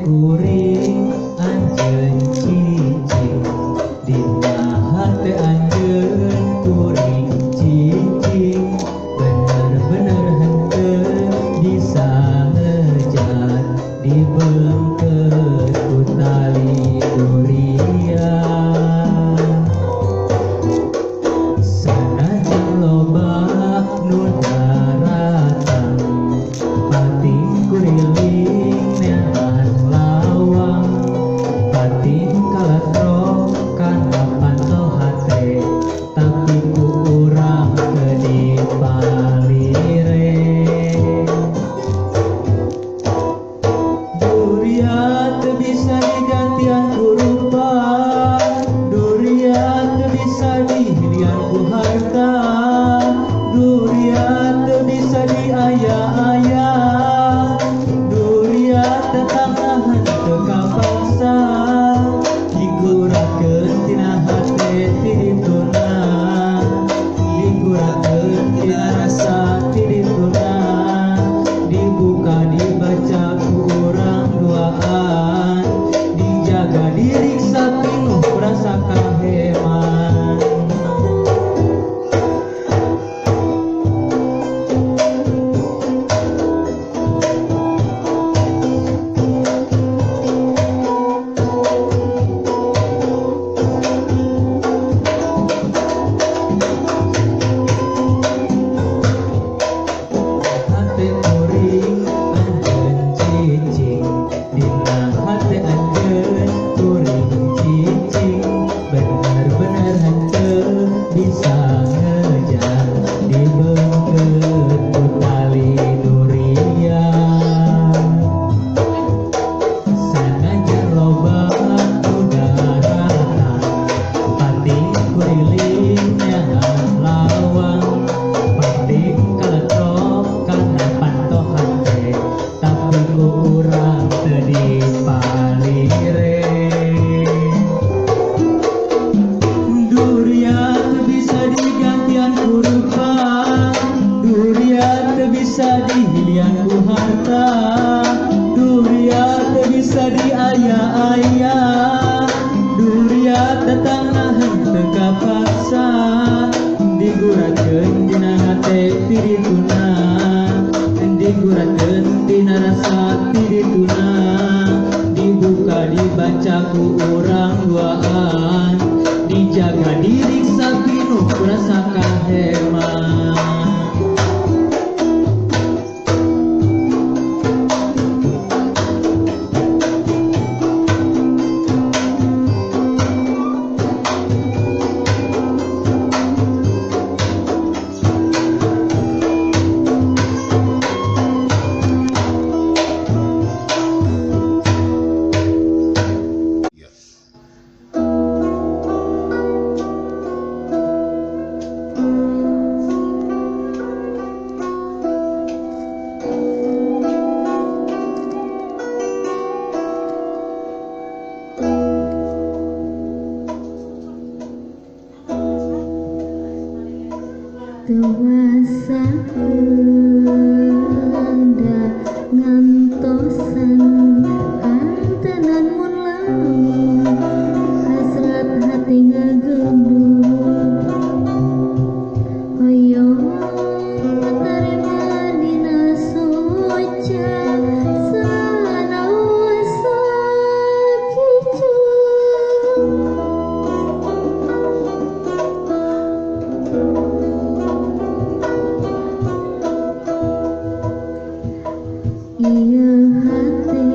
kuring anjeun cicing dina hate anjeun kuring cicing bener-bener henteu bisa ngejar dibengket ku tali durian sanajan loba nu daratan pating kuriling neangan lawang pating kalatro kana pantau hate tapi ku urang teu dipalire durian teu bisa digantian ku rupa durian teu bisa dihilian ku harta durian teu bisa diaya-aya durian tetanggahan teu kapaksa digurakeun tina hate ti dituna digurakeun tina rasa ti dituna dibuka dibaca ku urang duaan dijaga diriksa pinuh rasa kaheman hate kuring anjeun cicing dina hate anjeun kuring cicing bener-bener henteu bisa ngejar dibengket ku tali durian sanajan loba nu daratan pating kuriling neangan lawang pating kaletrok kana panto hate tapi ku urang teu dipalire durian teu bisa digantian ku rupa durian teu bisa dihilian ku harta durian teu bisa diaya-aya durian tetanggahan teu kapaksa digurakeun dina hate ti dituna digurakeun dina rasa ti dituna dibuka dibaca ku urang duaan dijaga diriksa pinuh rasa kaheman Tuasa hendak ngantosan antenan mun lamun hasrat hati ngagendut hoyong terima dina soca sanawasa kicu ieu hati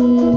Gusti